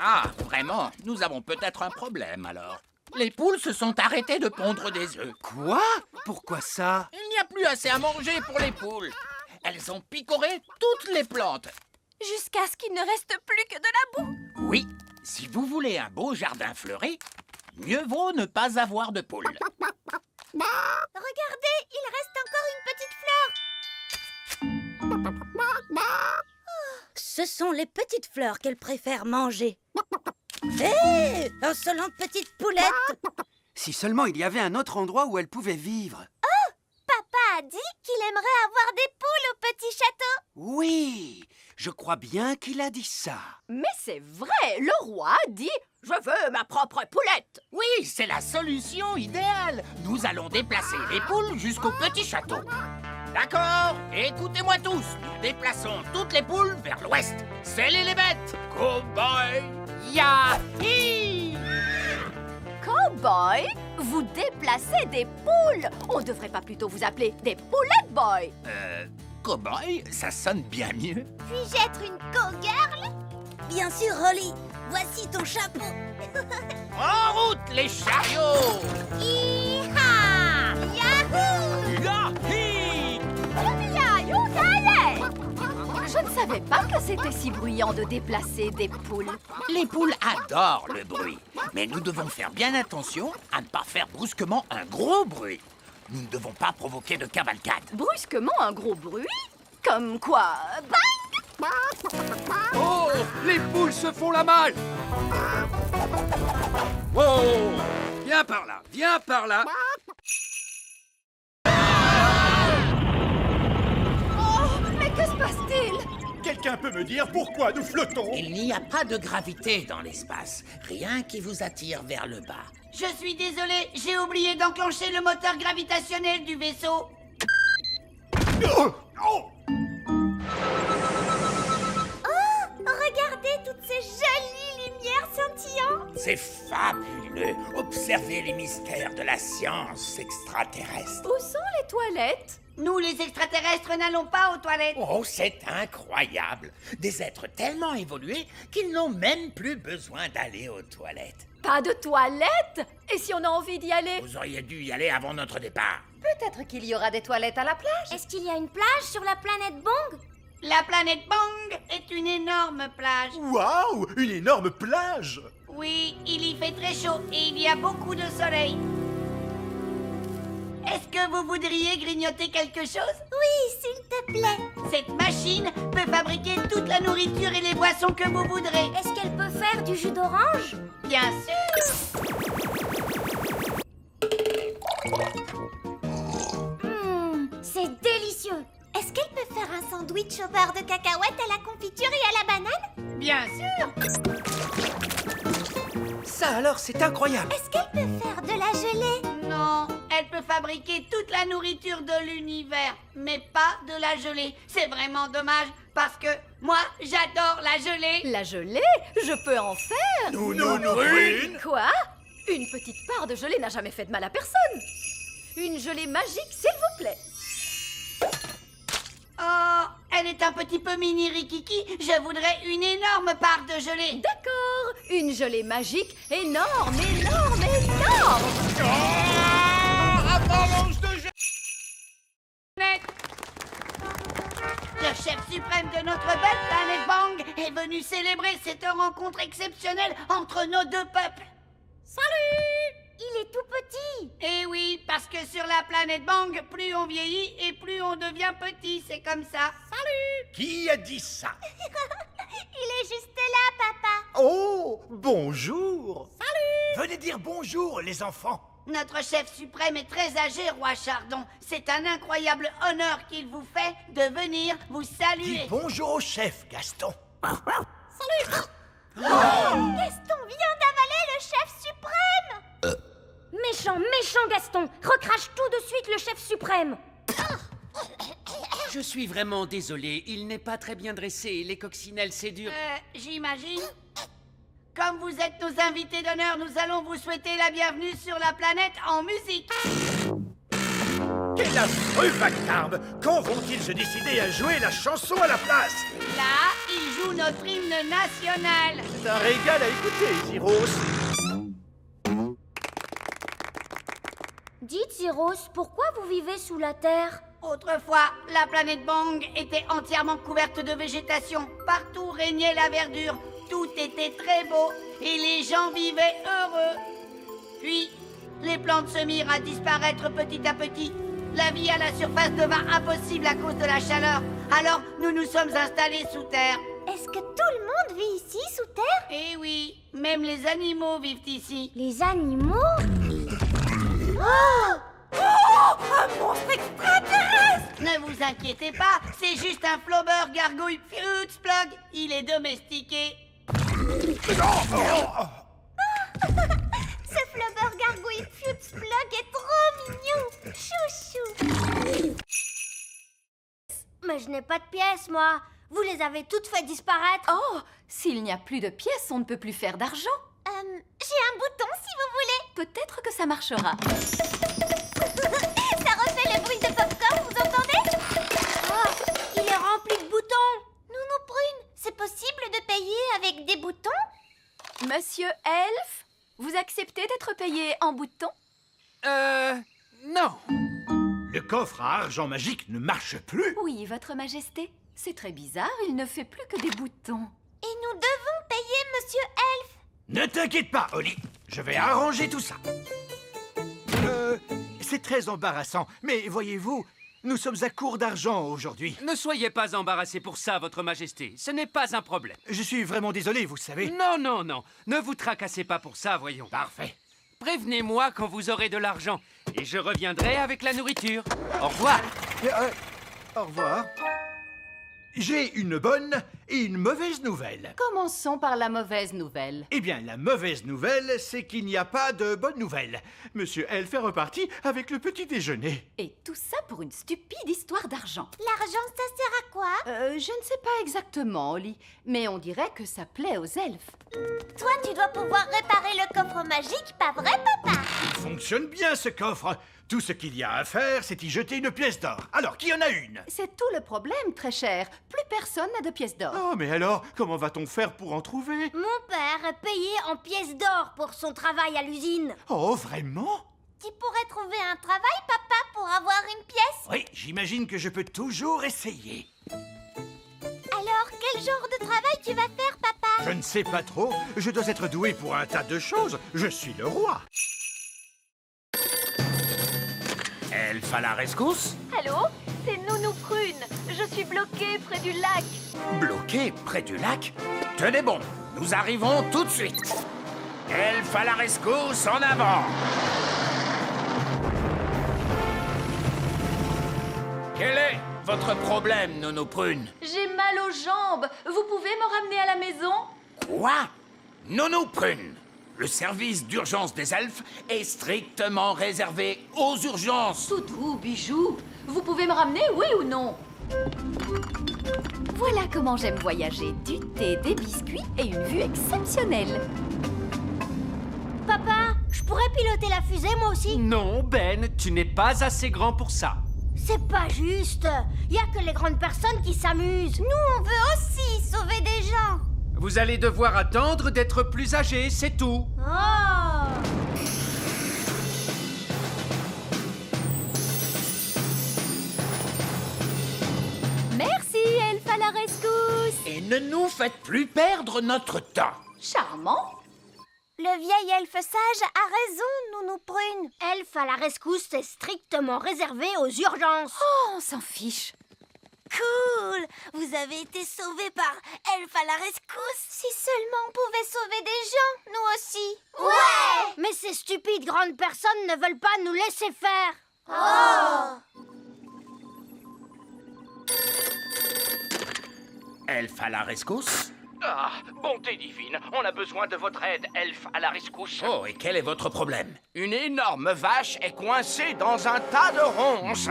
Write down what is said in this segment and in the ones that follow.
Ah, vraiment, nous avons peut-être un problème alors. Les poules se sont arrêtées de pondre des œufs. Quoi? Pourquoi ça? Il n'y a plus assez à manger pour les poules. Elles ont picoré toutes les plantes. Jusqu'à ce qu'il ne reste plus que de la boue. Oui, si vous voulez un beau jardin fleuri, mieux vaut ne pas avoir de poules. Regardez, il reste encore une petite fleur. Ce sont les petites fleurs qu'elle préfère manger. Hé, insolente petite poulette! Si seulement il y avait un autre endroit où elle pouvait vivre. Papa a dit qu'il aimerait avoir des poules au petit château. Oui, je crois bien qu'il a dit ça. Mais c'est vrai, le roi a dit « Je veux ma propre poulette ». Oui, c'est la solution idéale. Nous allons déplacer les poules jusqu'au petit château. D'accord, écoutez-moi tous. Nous déplaçons toutes les poules vers l'ouest. Scellez les bêtes. Cowboy, yahi! Cowboy, vous déplacez des poules. On ne devrait pas plutôt vous appeler des poulettes boy. Cowboy, ça sonne bien mieux. Puis-je être une cowgirl? Bien sûr, Rolly. Voici ton chapeau. En route, les chariots! Hi-ha! Yahoo! Yahi! Je ne savais pas que c'était si bruyant de déplacer des poules. Les poules adorent le bruit, mais nous devons faire bien attention à ne pas faire brusquement un gros bruit. Nous ne devons pas provoquer de cavalcade. Brusquement, un gros bruit? Comme quoi? Bang! Oh, les poules se font la malle. Oh, viens par là, viens par là. Mais que se passe-t-il? Quelqu'un peut me dire pourquoi nous flottons? Il n'y a pas de gravité dans l'espace, rien qui vous attire vers le bas. Je suis désolé, j'ai oublié d'enclencher le moteur gravitationnel du vaisseau. Oh, oh. Regardez toutes ces jolies lumières scintillantes. C'est fabuleux. Observez les mystères de la science extraterrestre. Où sont les toilettes? Nous, les extraterrestres, n'allons pas aux toilettes. Oh, c'est incroyable. Des êtres tellement évolués qu'ils n'ont même plus besoin d'aller aux toilettes. Pas de toilettes? Et si on a envie d'y aller? Vous auriez dû y aller avant notre départ. Peut-être qu'il y aura des toilettes à la plage. Est-ce qu'il y a une plage sur la planète Bong? La planète Bang est une énorme plage. Waouh, une énorme plage! Oui, il y fait très chaud et il y a beaucoup de soleil. Est-ce que vous voudriez grignoter quelque chose? Oui, s'il te plaît. Cette machine peut fabriquer toute la nourriture et les boissons que vous voudrez. Est-ce qu'elle peut faire du jus d'orange? Bien sûr. C'est délicieux. Est-ce qu'elle peut faire un sandwich au beurre de cacahuète à la confiture et à la banane? Bien sûr. Ça alors, c'est incroyable. Est-ce qu'elle peut faire de la gelée? Non, elle peut fabriquer toute la nourriture de l'univers, mais pas de la gelée. C'est vraiment dommage, parce que moi, j'adore la gelée. La gelée? Je peux en faire? Nous, Queen! Quoi? Une petite part de gelée n'a jamais fait de mal à personne. Une gelée magique, s'il vous plaît. Oh, elle est un petit peu mini Rikiki. Je voudrais une énorme part de gelée. D'accord, une gelée magique énorme, énorme, énorme. Avalanche de Le chef suprême de notre belle planète Bang est venu célébrer cette rencontre exceptionnelle entre nos deux peuples. Salut! Il est tout petit. Eh oui, parce que sur la planète Bang, plus on vieillit et plus on devient petit, c'est comme ça. Qui a dit ça? Il est juste là, papa. Oh, bonjour! Venez dire bonjour, les enfants! Notre chef suprême est très âgé, roi Chardon. C'est un incroyable honneur qu'il vous fait de venir vous Dis saluer. bonjour au chef, Gaston! Gaston vient d'avaler le chef suprême. Méchant, méchant Gaston. Recrache tout de suite le chef suprême. Je suis vraiment désolé, il n'est pas très bien dressé. Les coccinelles, c'est dur. J'imagine. Comme vous êtes nos invités d'honneur, nous allons vous souhaiter la bienvenue sur la planète en musique. Quel affreux vacarme! Quand vont-ils se décider à jouer la chanson à la place? Là, il joue notre hymne national. C'est un régal à écouter, Zyros. Dites, Zyros, pourquoi vous vivez sous la terre? Autrefois, la planète Bang était entièrement couverte de végétation. Partout régnait la verdure. Tout était très beau et les gens vivaient heureux. Puis, les plantes se mirent à disparaître petit à petit. La vie à la surface devint impossible à cause de la chaleur. Alors, nous nous sommes installés sous terre. Est-ce que tout le monde vit ici, sous terre? Eh oui, même les animaux vivent ici. Les animaux? Ne vous inquiétez pas, c'est juste un flobber gargouille Futzplug. Il est domestiqué. Ce flubber gargouille Futzplug est trop mignon. Chouchou. Mais je n'ai pas de pièces, moi. Vous les avez toutes fait disparaître. Oh, s'il n'y a plus de pièces, on ne peut plus faire d'argent. J'ai un bouton, si vous voulez. Peut-être que ça marchera. Ça refait le bruit de popcorn, vous entendez? Oh, il est rempli de boutons. Nounou Prune, c'est possible de payer avec des boutons? Monsieur Elf, vous acceptez d'être payé en boutons? Non. Le coffre à argent magique ne marche plus. Oui, Votre Majesté. C'est très bizarre, il ne fait plus que des boutons. Et nous devons payer Monsieur Elf. Ne t'inquiète pas, Oli. Je vais arranger tout ça. C'est très embarrassant, mais voyez-vous, nous sommes à court d'argent aujourd'hui. Ne soyez pas embarrassé pour ça, Votre Majesté. Ce n'est pas un problème. Je suis vraiment désolé, vous savez. Non, non, non. Ne vous tracassez pas pour ça, voyons. Parfait. Prévenez-moi quand vous aurez de l'argent et je reviendrai avec la nourriture. Au revoir. Au revoir. J'ai une bonne et une mauvaise nouvelle. Commençons par la mauvaise nouvelle. Eh bien, la mauvaise nouvelle, c'est qu'il n'y a pas de bonne nouvelle. Monsieur Elf est reparti avec le petit déjeuner. Et tout ça pour une stupide histoire d'argent. L'argent, ça sert à quoi? Je ne sais pas exactement, Oli, mais on dirait que ça plaît aux elfes. Toi, tu dois pouvoir réparer le coffre magique, pas vrai, papa? Il fonctionne bien, ce coffre. Tout ce qu'il y a à faire, c'est y jeter une pièce d'or. Alors, qui en a une? C'est tout le problème, très cher. Plus personne n'a de pièces d'or. Oh, mais alors, comment va-t-on faire pour en trouver? Mon père est payé en pièces d'or pour son travail à l'usine. Oh, vraiment? Tu pourrais trouver un travail, papa, pour avoir une pièce? Oui, j'imagine que je peux toujours essayer. Alors, quel genre de travail tu vas faire, papa? Je ne sais pas trop. Je dois être doué pour un tas de choses. Je suis le roi. Elf à la rescousse? Allô? C'est Nounou Prune. Je suis bloquée près du lac. Bloqué près du lac? Tenez bon, nous arrivons tout de suite. Elf à la rescousse, en avant! Quel est votre problème, Nounou Prune? J'ai mal aux jambes. Vous pouvez me ramener à la maison? Quoi? Nounou Prune, le service d'urgence des elfes est strictement réservé aux urgences. Toutou, bijou, vous pouvez me ramener, oui ou non? Voilà comment j'aime voyager. Du thé, des biscuits et une vue exceptionnelle. Papa, je pourrais piloter la fusée, moi aussi? Non, Ben, tu n'es pas assez grand pour ça. C'est pas juste. Y a que les grandes personnes qui s'amusent. Nous, on veut aussi sauver des gens. Vous allez devoir attendre d'être plus âgé, c'est tout. Oh! Merci, Elf à la rescousse. Et ne nous faites plus perdre notre temps. Charmant. Le vieil elfe sage a raison, Nounou Prune. Elfe à la rescousse est strictement réservé aux urgences. Oh, on s'en fiche. Cool! Vous avez été sauvés par Elfe à la rescousse. Si seulement on pouvait sauver des gens, nous aussi. Ouais! Mais ces stupides grandes personnes ne veulent pas nous laisser faire. Oh! Elf à la rescousse? Ah, bonté divine, on a besoin de votre aide, elfe à la rescousse. Oh, et quel est votre problème? Une énorme vache est coincée dans un tas de ronces.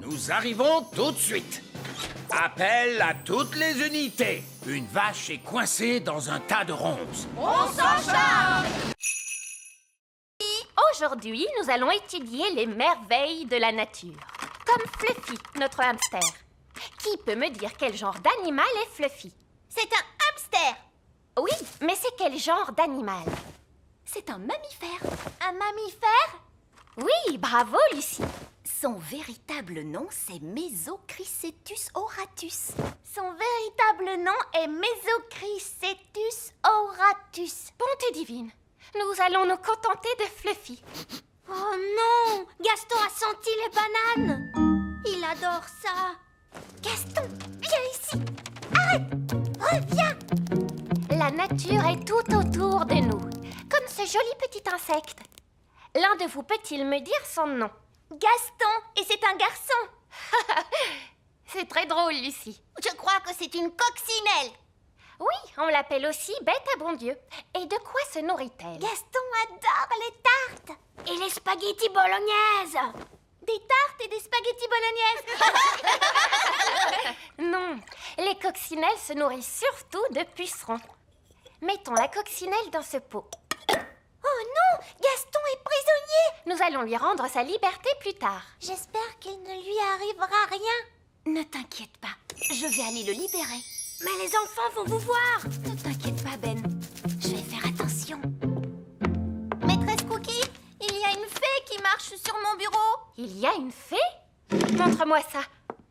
Nous arrivons tout de suite. Appel à toutes les unités. Une vache est coincée dans un tas de ronces. Oh, Aujourd'hui, nous allons étudier les merveilles de la nature. Comme Fluffy, notre hamster. Qui peut me dire quel genre d'animal est Fluffy? C'est un hamster. Oui, mais c'est quel genre d'animal? C'est un mammifère. Un mammifère? Oui, bravo, Lucie. Son véritable nom, c'est Mesochrysetus auratus. Son véritable nom est Mesochrysetus auratus. Bonté divine, nous allons nous contenter de Fluffy. Oh non! Gaston a senti les bananes! Il adore ça! Gaston, viens ici! Arrête! Reviens! La nature est tout autour de nous, comme ce joli petit insecte. L'un de vous peut-il me dire son nom? Gaston, et c'est un garçon! C'est très drôle, Lucie. Je crois que c'est une coccinelle! Oui, on l'appelle aussi bête à bon Dieu. Et de quoi se nourrit-elle? Gaston adore les tartes! Et les spaghettis bolognaises! Des tartes et des spaghettis bolognaises! Non, les coccinelles se nourrissent surtout de pucerons. Mettons la coccinelle dans ce pot. Oh non! Gaston est prisonnier! Nous allons lui rendre sa liberté plus tard. J'espère qu'il ne lui arrivera rien. Ne t'inquiète pas, je vais aller le libérer. Mais les enfants vont vous voir! Ne t'inquiète pas, Ben. Je vais faire attention. Maîtresse Cookie, il y a une fée qui marche sur mon bureau. Il y a une fée? Montre-moi ça.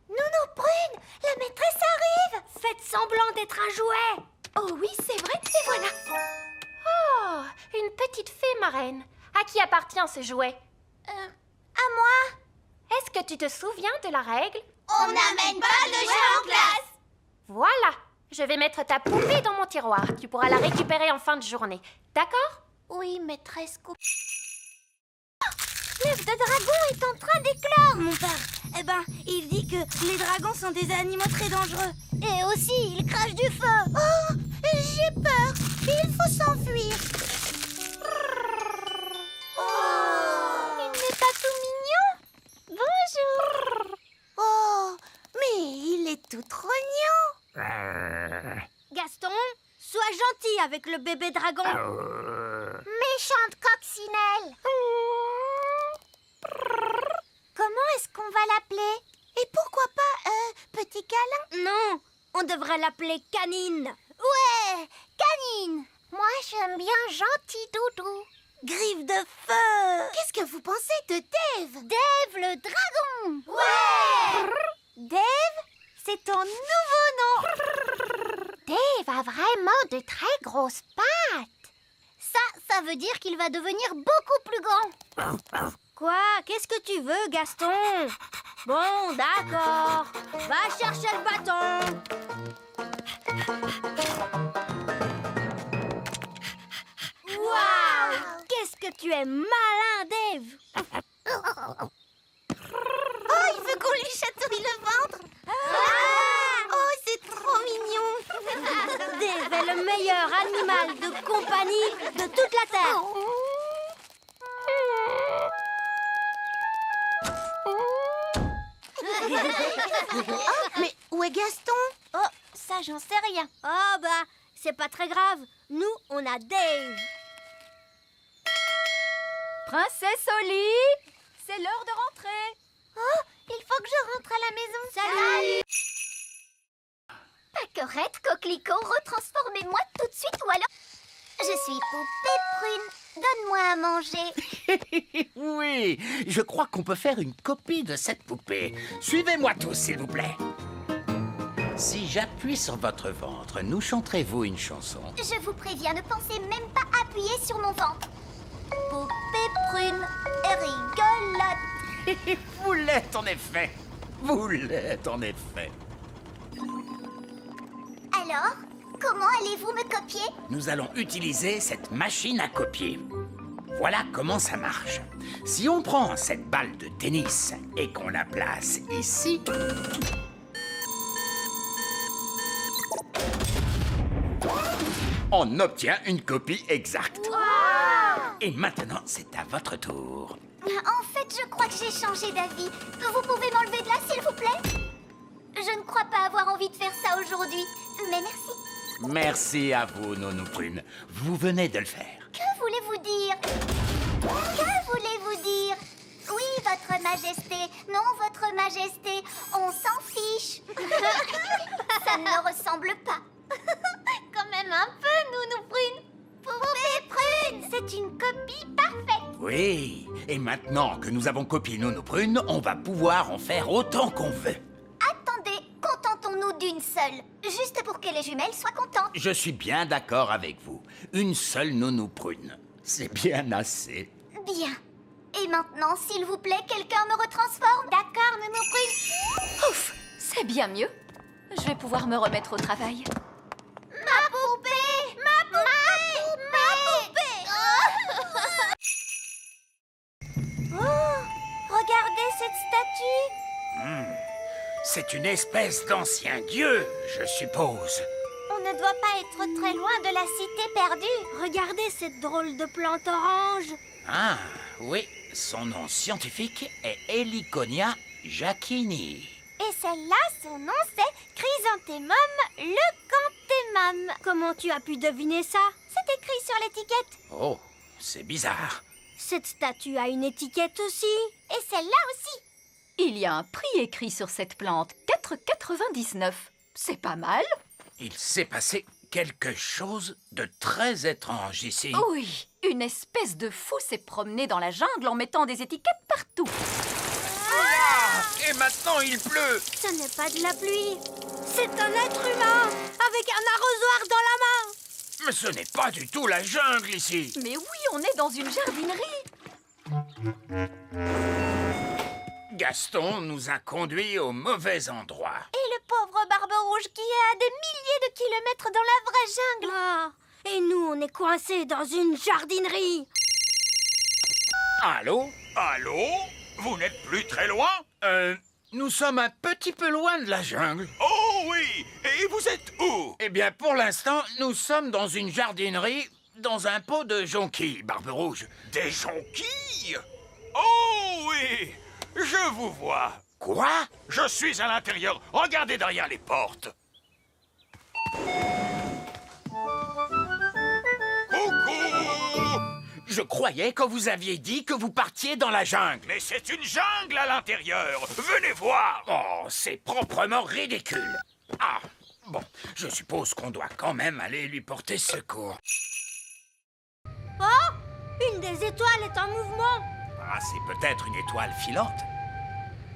Nounou Prune, la maîtresse arrive. Faites semblant d'être un jouet. Oh oui, c'est vrai, et voilà. Oh, une petite fée marraine. À qui appartient ce jouet? À moi. Est-ce que tu te souviens de la règle? On n'amène pas de jeu en classe. Voilà, je vais mettre ta poupée dans mon tiroir. Tu pourras la récupérer en fin de journée. D'accord? Oui, maîtresse Cookie. L'œuf de dragon est en train d'éclore, mon père. Eh ben, il dit que les dragons sont des animaux très dangereux. Et aussi, ils crachent du feu. Oh, j'ai peur. Il faut s'enfuir. Oh, il n'est pas tout mignon. Bonjour. Oh, mais il est tout trognon. Gaston, sois gentil avec le bébé dragon. Méchante coccinelle. Comment est-ce qu'on va l'appeler? Et pourquoi pas petit câlin? Non, on devrait l'appeler Canine. Ouais, Canine. Moi, j'aime bien Gentil Doudou. Griffe de feu. Qu'est-ce que vous pensez de Dave? Dave le dragon. Ouais. Dave, c'est ton nouveau nom. Dave a vraiment de très grosses pattes. Ça veut dire qu'il va devenir beaucoup plus grand. Quoi? Qu'est-ce que tu veux, Gaston? Bon, d'accord. Va chercher le bâton. Waouh! Qu'est-ce que tu es malin, Dave! Oh, il veut qu'on lui chatouille le ventre! Oh, c'est trop mignon! Dave est le meilleur animal de compagnie de toute la Terre! Mais où est Gaston? Oh, ça j'en sais rien. Oh bah, c'est pas très grave. Nous, on a Dave. Princesse Oli, c'est l'heure de rentrer. Oh, il faut que je rentre à la maison. Salut. Paquerette, coquelicot, retransformez-moi tout de suite ou alors... Je suis Poupée Prune. Donne-moi à manger. Oui, je crois qu'on peut faire une copie de cette poupée. Suivez-moi tous, s'il vous plaît. Si j'appuie sur votre ventre, nous chanterez-vous une chanson? Je vous préviens, ne pensez même pas appuyer sur mon ventre. Poupée Prune rigolote. Vous l'êtes en effet. Vous l'êtes en effet. Alors, comment allez-vous me copier? Nous allons utiliser cette machine à copier. Voilà comment ça marche. Si on prend cette balle de tennis et qu'on la place ici... on obtient une copie exacte. Wow! Et maintenant, c'est à votre tour. En fait, je crois que j'ai changé d'avis. Vous pouvez m'enlever de là, s'il vous plaît? Je ne crois pas avoir envie de faire ça aujourd'hui. Mais merci. Merci à vous, Nounou Prune. Vous venez de le faire. Que voulez-vous dire? Que voulez-vous Majesté. Non, Votre Majesté, on s'en fiche. Ça ne me ressemble pas. Quand même un peu, Nounou Prune. Poupée Prune, c'est une copie parfaite. Oui, et maintenant que nous avons copié Nounou Prune, on va pouvoir en faire autant qu'on veut. Attendez, contentons-nous d'une seule. Juste pour que les jumelles soient contentes. Je suis bien d'accord avec vous. Une seule Nounou Prune. C'est bien assez. Bien. Et maintenant, s'il vous plaît, quelqu'un me retransforme. D'accord, Nounou Prune. Ouf, c'est bien mieux. Je vais pouvoir me remettre au travail. Ma poupée! Ma poupée! Ma poupée! Oh! Regardez cette statue! C'est une espèce d'ancien dieu, je suppose. On ne doit pas être très loin de la cité perdue. Regardez cette drôle de plante orange. Ah, oui, son nom scientifique est Heliconia jacquini. Et celle-là, son nom c'est Chrysanthemum leucanthemum. Comment tu as pu deviner ça? C'est écrit sur l'étiquette. Oh, c'est bizarre. Cette statue a une étiquette aussi. Et celle-là aussi. Il y a un prix écrit sur cette plante, 4,99. C'est pas mal. Il s'est passé quelque chose de très étrange ici. Oui, une espèce de fou s'est promené dans la jungle en mettant des étiquettes partout. Et maintenant il pleut. Ce n'est pas de la pluie. C'est un être humain avec un arrosoir dans la main. Mais ce n'est pas du tout la jungle ici. Mais oui, on est dans une jardinerie. Gaston nous a conduits au mauvais endroit. Et le pauvre Barbe Rouge qui est à des milliers de kilomètres dans la vraie jungle. Ah, et nous, on est coincés dans une jardinerie. Allô? Allô? Vous n'êtes plus très loin? Nous sommes un petit peu loin de la jungle. Oh oui! Et vous êtes où? Eh bien, pour l'instant, nous sommes dans une jardinerie, dans un pot de jonquilles, Barbe Rouge. Des jonquilles? Oh oui! Je vous vois. Quoi? Je suis à l'intérieur. Regardez derrière les portes. Coucou! Je croyais que vous aviez dit que vous partiez dans la jungle. Mais c'est une jungle à l'intérieur. Venez voir. Oh, c'est proprement ridicule. Ah, bon, je suppose qu'on doit quand même aller lui porter secours. Oh, une des étoiles est en mouvement. Ah, c'est peut-être une étoile filante.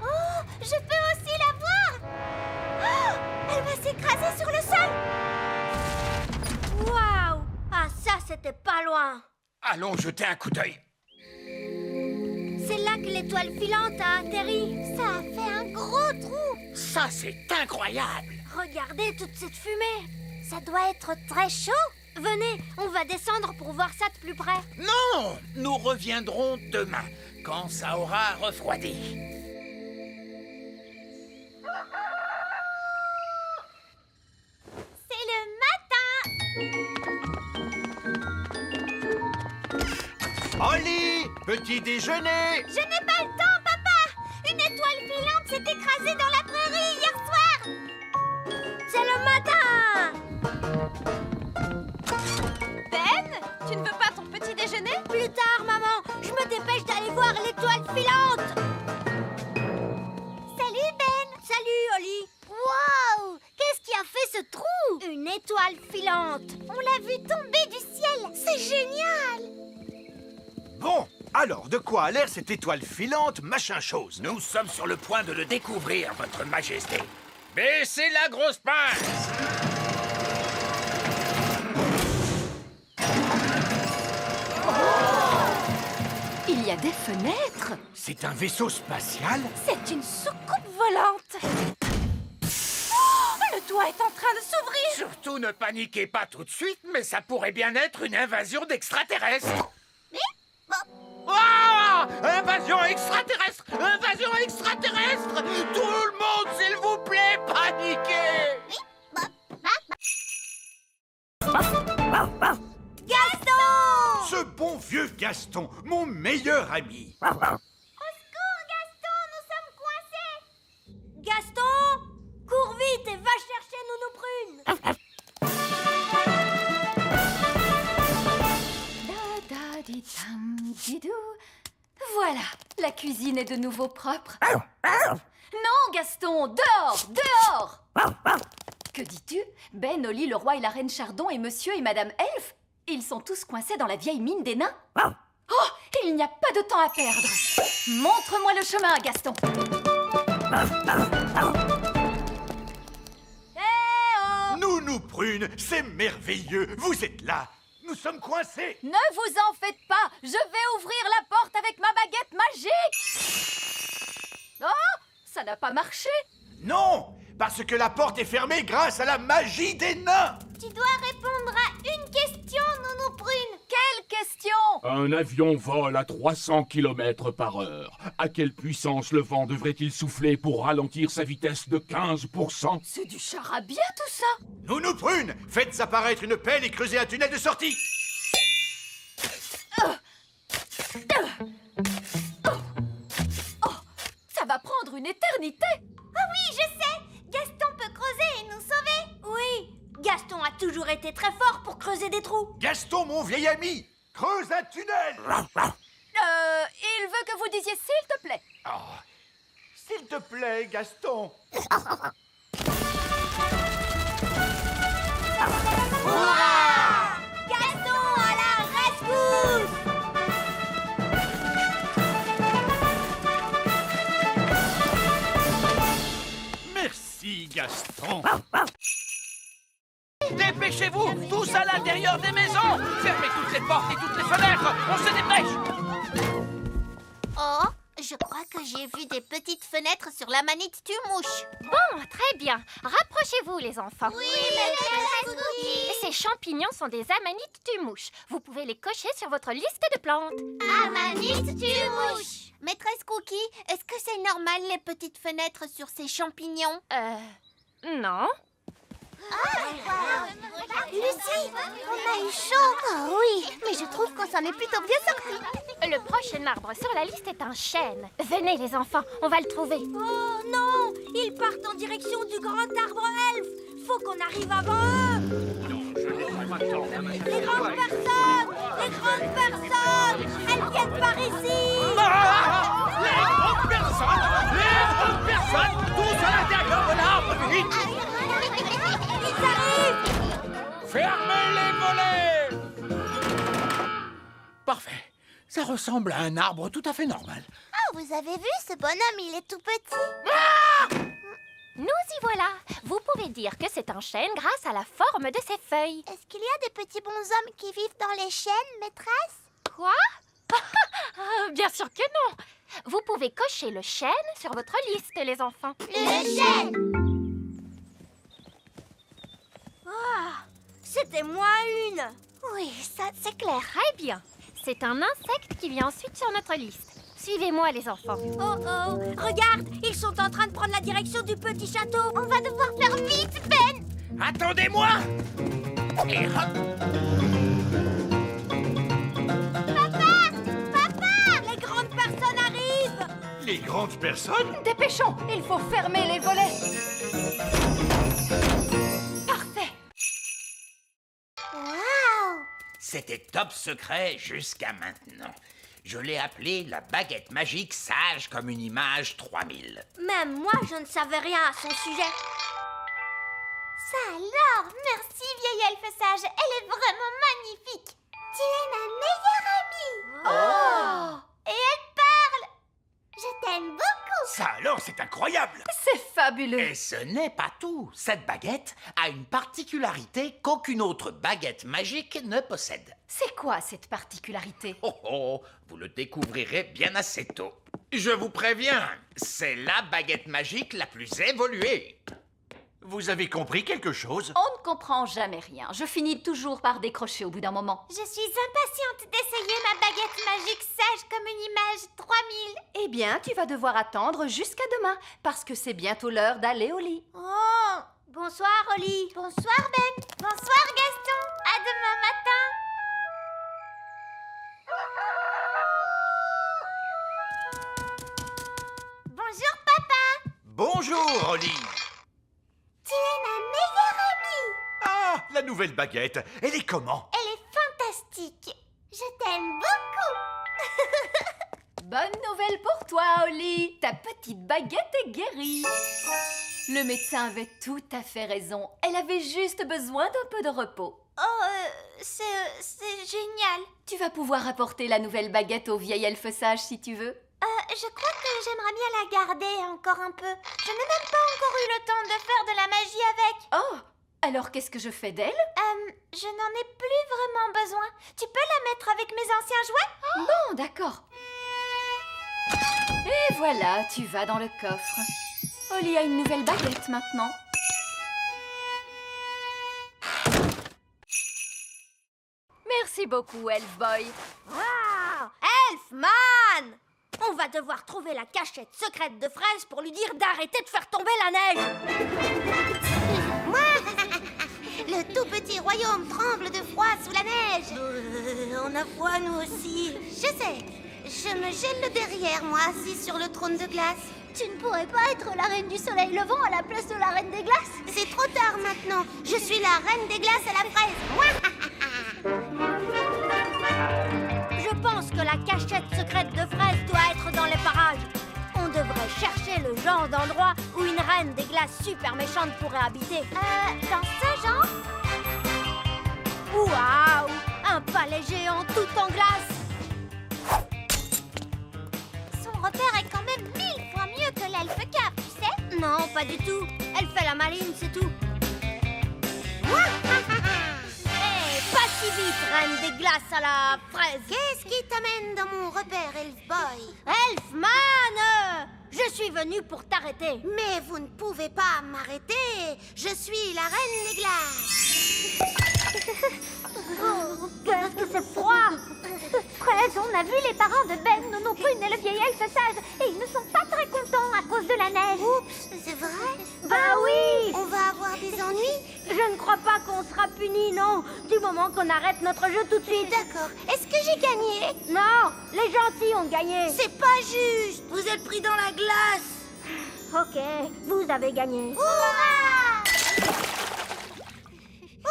Oh, je peux aussi la voir. Oh, elle va s'écraser sur le sol. Waouh! Ah, ça, c'était pas loin. Allons jeter un coup d'œil. C'est là que l'étoile filante a atterri. Ça a fait un gros trou. Ça, c'est incroyable. Regardez toute cette fumée. Ça doit être très chaud. Venez, on va descendre pour voir ça de plus près. Non, nous reviendrons demain, quand ça aura refroidi. C'est le matin. Holly, petit déjeuner. Je n'ai pas le temps, papa. Une étoile filante s'est écrasée dans la prairie hier soir. C'est le matin. Ben, tu ne veux pas ton petit déjeuner? Plus tard, maman. Je me dépêche d'aller voir l'étoile filante. Salut, Ben. Salut, Holly. Wow! Qu'est-ce qui a fait ce trou? Une étoile filante. On l'a vue tomber du ciel. C'est génial. Bon, alors de quoi a l'air cette étoile filante, machin chose? Nous sommes sur le point de le découvrir, votre majesté. Baissez la grosse pince! Il y a des fenêtres. C'est un vaisseau spatial? C'est une soucoupe volante. Oh, le toit est en train de s'ouvrir. Surtout ne paniquez pas tout de suite, mais ça pourrait bien être une invasion d'extraterrestres. Ah! Invasion extraterrestre! Invasion extraterrestre! Tout le monde, s'il vous plaît, paniquez! Gaston! Ce bon vieux Gaston, mon meilleur ami. Au secours, Gaston, nous sommes coincés. Gaston, cours vite et va chercher Nounou Prune. Da da di tam di dou. Voilà, la cuisine cuisine est de nouveau propre. Non, Gaston, dehors, dehors! Que dis-tu? Ben, Oli, le roi et la reine Chardon et monsieur et madame Elfe, ils sont tous coincés dans la vieille mine des nains. Oh, il n'y a pas de temps à perdre. Montre-moi le chemin, Gaston. Nounou Prune, c'est merveilleux. Vous êtes là. Nous sommes coincés. Ne vous en faites pas, je vais ouvrir la porte avec ma baguette magique. Oh, ça n'a pas marché. Non, parce que la porte est fermée grâce à la magie des nains. Tu dois répondre à une question, Nounou Prune. Quelle question? Un avion vole à 300 km/h. À quelle puissance le vent devrait-il souffler pour ralentir sa vitesse de 15%? C'est du charabia tout ça. Nounou Prune, faites apparaître une pelle et creusez un tunnel de sortie. Ça va prendre une éternité. Ah oui, je sais. Gaston peut creuser et nous sauver. Oui, Gaston a toujours été très fort pour creuser des trous. Gaston, mon vieil ami, creuse un tunnel. Il veut que vous disiez s'il te plaît. Oh, s'il te plaît, Gaston. Hurrah! Gaston à la rescousse! Merci, Gaston. Dépêchez-vous, tous à l'intérieur des maisons. Fermez toutes les portes et toutes les fenêtres. On se dépêche. Oh, je crois que j'ai vu des petites fenêtres sur la manite tue-mouche. Bon, très bien. Rapprochez-vous, les enfants. Oui, maîtresse Cookie. Ces champignons sont des amanites tue-mouches. Vous pouvez les cocher sur votre liste de plantes. Amanite tue-mouche. Maîtresse Cookie, est-ce que c'est normal les petites fenêtres sur ces champignons? Non. Lucie, on a eu chaud. Oh oui, mais je trouve qu'on s'en est plutôt bien sorti. Le prochain arbre sur la liste est un chêne. Venez, les enfants, on va le trouver. Oh non! Ils partent en direction du grand arbre elfe. Faut qu'on arrive avant eux. Les grandes personnes! Les grandes personnes! Elles viennent par ici! Les grandes personnes! Les grandes personnes! Tous à l'intérieur de l'arbre, vite! Ils arrivent! Fermez les volets! Parfait. Ça ressemble à un arbre tout à fait normal. Oh, vous avez vu, ce bonhomme, il est tout petit. Nous y voilà. Vous pouvez dire que c'est un chêne grâce à la forme de ses feuilles. Est-ce qu'il y a des petits bonshommes qui vivent dans les chênes, maîtresse? Quoi? Bien sûr que non. Vous pouvez cocher le chêne sur votre liste, les enfants. Le chêne! C'était moins une. Oui, ça, c'est clair. Très bien. C'est un insecte qui vient ensuite sur notre liste. Suivez-moi, les enfants. Oh oh! Regarde, ils sont en train de prendre la direction du petit château. On va devoir faire vite, Ben! Attendez-moi! Et hop! Papa! Les grandes personnes arrivent. Les grandes personnes? Dépêchons, il faut fermer les volets. Parfait. Waouh! C'était top secret jusqu'à maintenant. Je l'ai appelé la baguette magique sage comme une image 3000. Même moi, je ne savais rien à son sujet. Ça alors! Merci, vieille elfe sage. Elle est vraiment magnifique. Tu es ma meilleure amie. Oh! Et elle parle. Je t'aime beaucoup. Ça alors, c'est incroyable. C'est fabuleux. Et ce n'est pas tout. Cette baguette a une particularité qu'aucune autre baguette magique ne possède. C'est quoi cette particularité? Oh oh, vous le découvrirez bien assez tôt. Je vous préviens, c'est la baguette magique la plus évoluée. Vous avez compris quelque chose? On ne comprend jamais rien. Je finis toujours par décrocher au bout d'un moment. Je suis impatiente d'essayer ma baguette magique sage comme une image 3000. Eh bien, tu vas devoir attendre jusqu'à demain, parce que c'est bientôt l'heure d'aller au lit. Oh! Bonsoir, Oli. Bonsoir, Ben. Bonsoir, Gaston. À demain matin. Bonjour, papa. Bonjour, Oli. Tu es ma meilleure amie. Ah, la nouvelle baguette. Elle est comment? Elle est fantastique. Je t'aime beaucoup. Bonne nouvelle pour toi, Holly. Ta petite baguette est guérie. Le médecin avait tout à fait raison. Elle avait juste besoin d'un peu de repos. Oh, c'est génial. Tu vas pouvoir apporter la nouvelle baguette au vieil elfe sage si tu veux. Je crois que j'aimerais bien la garder encore un peu. Je n'ai même pas encore eu le temps de faire de la magie avec. Oh, alors qu'est-ce que je fais d'elle? Je n'en ai plus vraiment besoin. Tu peux la mettre avec mes anciens jouets? Bon, d'accord. Et voilà, tu vas dans le coffre. Holly a une nouvelle baguette maintenant. Merci beaucoup, Elfboy. Wow! Elfman! On va devoir trouver la cachette secrète de Fraise pour lui dire d'arrêter de faire tomber la neige. Le tout petit royaume tremble de froid sous la neige. On a froid, nous aussi. Je sais. Je me gèle le derrière, moi, assis sur le trône de glace. Tu ne pourrais pas être la reine du soleil levant à la place de la reine des glaces? C'est trop tard maintenant. Je suis la reine des glaces à la fraise. Je pense que la cachette secrète de Fraise doit être dans les parages. On devrait chercher le genre d'endroit où une reine des glaces super méchante pourrait habiter. Dans ce genre? Waouh! Un palais géant tout en glace! Son repère est quand même 1000 fois mieux que l'elfe cap, tu sais? Non, pas du tout. Elle fait la maline, c'est tout. Hey, pas si vite, reine des glaces à la fraise. Qu'est-ce qui t'amène dans mon repère, Elfboy? Elfman! Je suis venue pour t'arrêter. Mais vous ne pouvez pas m'arrêter. Je suis la reine des glaces. Oh, qu'est-ce que c'est froid! Fraise, on a vu les parents de Ben, Nono Prune et le vieil elfe sage, et ils ne sont pas très contents à cause de la neige. Oups, c'est vrai? Bah oui! On va avoir des ennuis? Je ne crois pas qu'on sera punis, non, du moment qu'on arrête notre jeu tout de suite. D'accord. Est-ce que j'ai gagné? Non, les gentils ont gagné. C'est pas juste. Vous êtes pris dans la glace. Ok, vous avez gagné. Hurrah!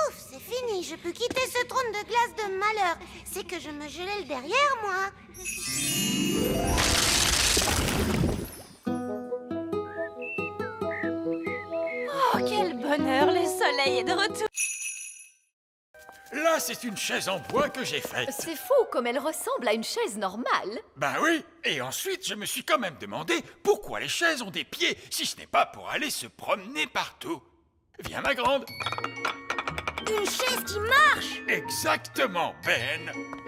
Ouf, c'est fini. Je peux quitter ce trône de glace de malheur. C'est que je me gelais le derrière, moi. Oh, quel bonheur, le soleil est de retour. Là, c'est une chaise en bois que j'ai faite. C'est fou comme elle ressemble à une chaise normale. Ben oui, et ensuite, je me suis quand même demandé pourquoi les chaises ont des pieds, si ce n'est pas pour aller se promener partout. Viens, ma grande. Une chaise qui marche. Exactement, Ben. Elle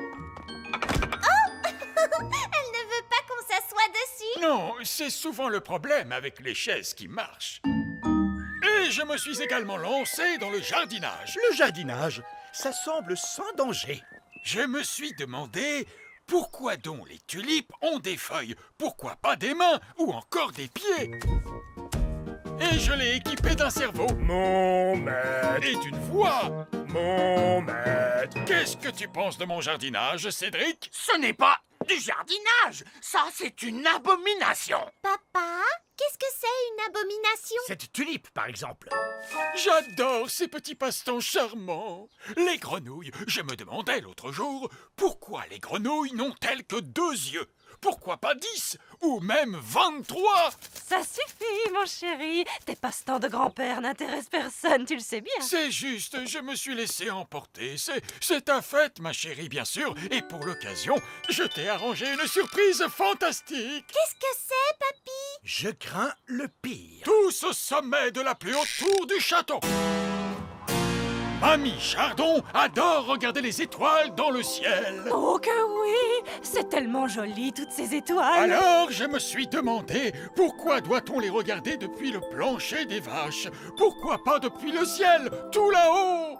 ne veut pas qu'on s'assoie dessus. Non, c'est souvent le problème avec les chaises qui marchent. Et je me suis également lancé dans le jardinage. Le jardinage, ça semble sans danger. Je me suis demandé pourquoi donc les tulipes ont des feuilles, pourquoi pas des mains ou encore des pieds. Et je l'ai équipé d'un cerveau. Mon maître, Et d'une voix. mon maître. Qu'est-ce que tu penses de mon jardinage, Cédric? Ce n'est pas du jardinage. Ça, c'est une abomination. Papa, qu'est-ce que c'est une abomination? Cette tulipe, par exemple. J'adore ces petits passe-temps charmants. Les grenouilles. Je me demandais l'autre jour pourquoi les grenouilles n'ont-elles que 2 yeux? Pourquoi pas 10 ou même 23? Ça suffit, mon chéri. Tes passe-temps de grand-père n'intéressent personne, tu le sais bien. C'est juste, je me suis laissé emporter. C'est ta fête, ma chérie, bien sûr. Et pour l'occasion, je t'ai arrangé une surprise fantastique. Qu'est-ce que c'est, papy? Je crains le pire. Tous au sommet de la plus haute tour du château. Mamie Chardon adore regarder les étoiles dans le ciel. Oh que oui! C'est tellement joli, toutes ces étoiles. Alors, je me suis demandé pourquoi doit-on les regarder depuis le plancher des vaches? Pourquoi pas depuis le ciel, tout là-haut?